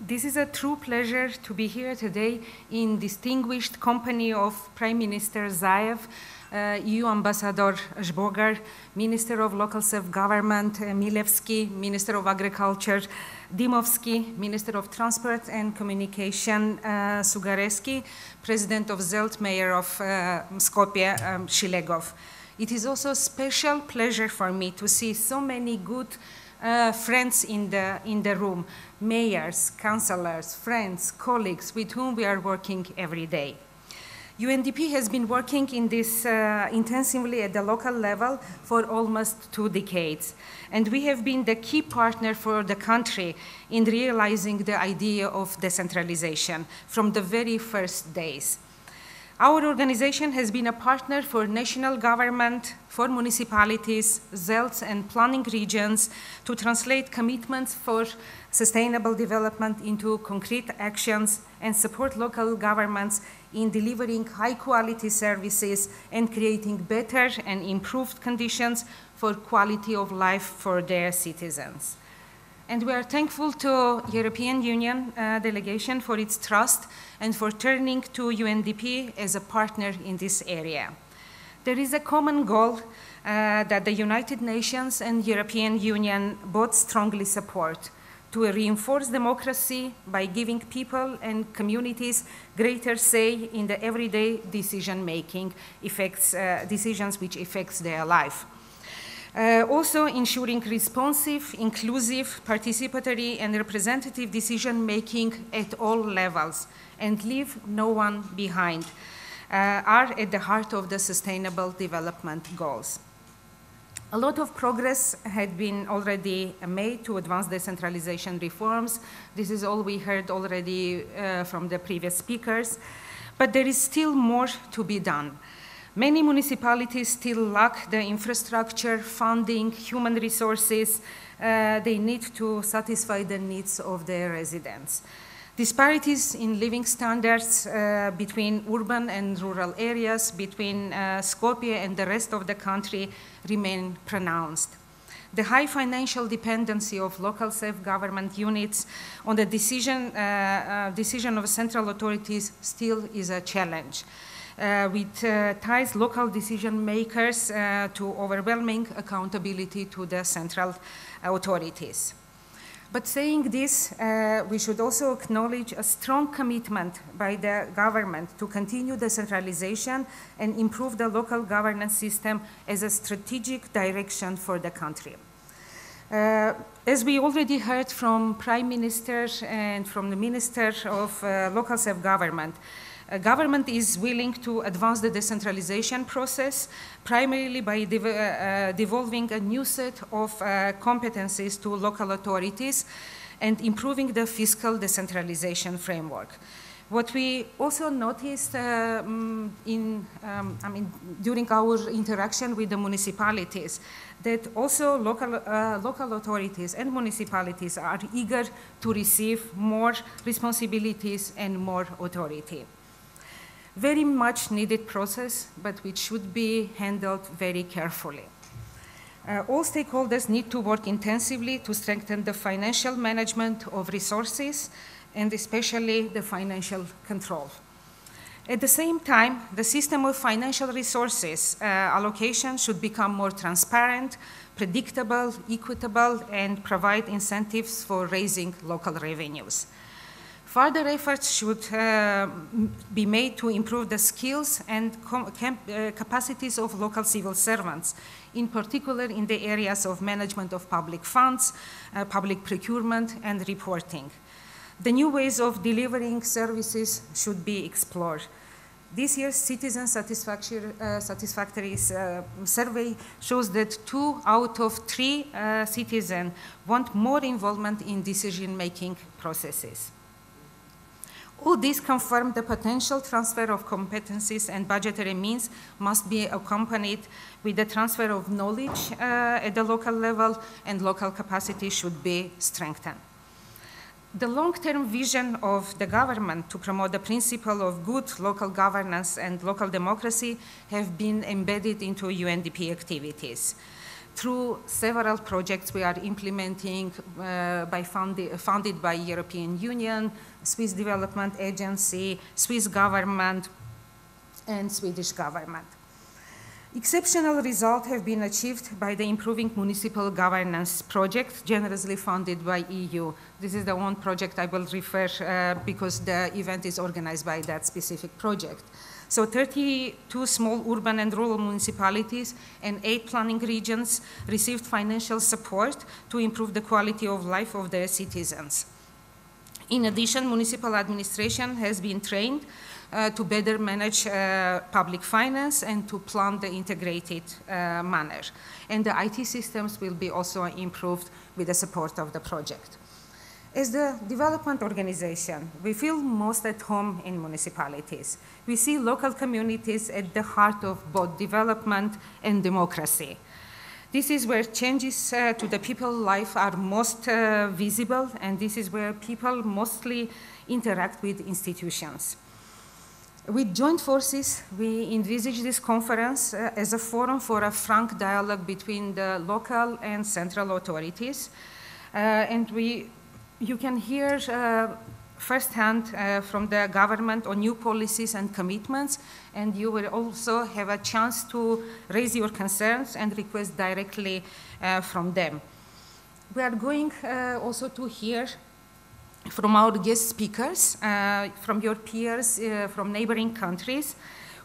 This is a true pleasure to be here today in distinguished company of Prime Minister Zaev, EU Ambassador Zbogar, Minister of Local Self-Government Milevsky, Minister of Agriculture Dimovsky, Minister of Transport and Communication Sugareski, President of Zelt, Mayor of Skopje Shilegov. It is also a special pleasure for me to see so many good friends in the room, mayors, councillors, friends, colleagues with whom we are working every day. UNDP has been working in this intensively at the local level for almost 2 decades, and we have been the key partner for the country in realizing the idea of decentralization from the very first days. Our organization has been a partner for national government, for municipalities, ZELTs and planning regions to translate commitments for sustainable development into concrete actions and support local governments in delivering high-quality services and creating better and improved conditions for quality of life for their citizens. And we are thankful to European Union delegation for its trust and for turning to UNDP as a partner in this area. There is a common goal that the United Nations and European Union both strongly support: to reinforce democracy by giving people and communities greater say in the everyday decision-making, decisions which affects their life. Also ensuring responsive, inclusive, participatory and representative decision-making at all levels and leave no one behind are at the heart of the Sustainable Development Goals. A lot of progress had been already made to advance decentralization reforms. This is all we heard already from the previous speakers, but there is still more to be done. Many municipalities still lack the infrastructure, funding, human resources they need to satisfy the needs of their residents. Disparities in living standards between urban and rural areas, between Skopje and the rest of the country remain pronounced. The high financial dependency of local self-government units on the decision of central authorities still is a challenge. Which ties local decision makers to overwhelming accountability to the central authorities. But saying this, we should also acknowledge a strong commitment by the government to continue decentralization and improve the local governance system as a strategic direction for the country. As we already heard from Prime Minister and from the Minister of Local Self-Government, government is willing to advance the decentralization process, primarily by devolving a new set of competencies to local authorities and improving the fiscal decentralization framework. What we also noticed during our interaction with the municipalities, that also local authorities and municipalities are eager to receive more responsibilities and more authority. Very much needed process, but which should be handled very carefully. All stakeholders need to work intensively to strengthen the financial management of resources and especially the financial control. At the same time, the system of financial resources allocation should become more transparent, predictable, equitable, and provide incentives for raising local revenues. Further efforts should be made to improve the skills and capacities of local civil servants, in particular in the areas of management of public funds, public procurement, and reporting. The new ways of delivering services should be explored. This year's Citizen Satisfactory survey shows that 2 out of 3 citizens want more involvement in decision-making processes. All this confirm the potential transfer of competencies and budgetary means must be accompanied with the transfer of knowledge at the local level, and local capacity should be strengthened. The long-term vision of the government to promote the principle of good local governance and local democracy have been embedded into UNDP activities. through several projects we are implementing funded by European Union, Swiss Development Agency, Swiss government, and Swedish government. Exceptional results have been achieved by the Improving Municipal Governance project, generously funded by EU. This is the one project I will refer because the event is organized by that specific project. So 32 small urban and rural municipalities and 8 planning regions received financial support to improve the quality of life of their citizens. In addition, municipal administration has been trained to better manage public finance and to plan the integrated manner. And the IT systems will be also improved with the support of the project. As the development organization, we feel most at home in municipalities. We see local communities at the heart of both development and democracy. This is where changes to the people's life are most visible, and this is where people mostly interact with institutions. With joint forces, we envisage this conference as a forum for a frank dialogue between the local and central authorities. And you can hear firsthand from the government on new policies and commitments, and you will also have a chance to raise your concerns and request directly from them. We are going also to hear from our guest speakers, from your peers from neighboring countries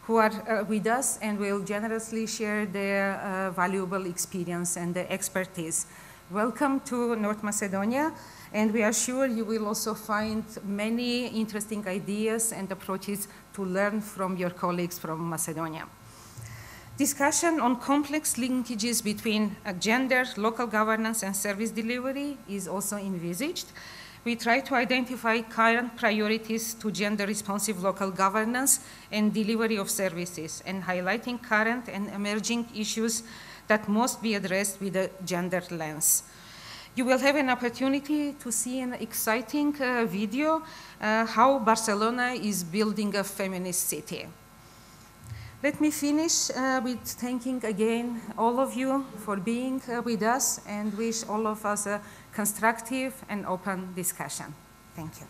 who are with us and will generously share their valuable experience and their expertise. Welcome to North Macedonia, and we are sure you will also find many interesting ideas and approaches to learn from your colleagues from Macedonia. Discussion on complex linkages between gender, local governance, and service delivery is also envisaged. We try to identify current priorities to gender-responsive local governance and delivery of services, and highlighting current and emerging issues that must be addressed with a gender lens. You will have an opportunity to see an exciting video how Barcelona is building a feminist city. Let me finish with thanking again all of you for being with us and wish all of us a constructive and open discussion. Thank you.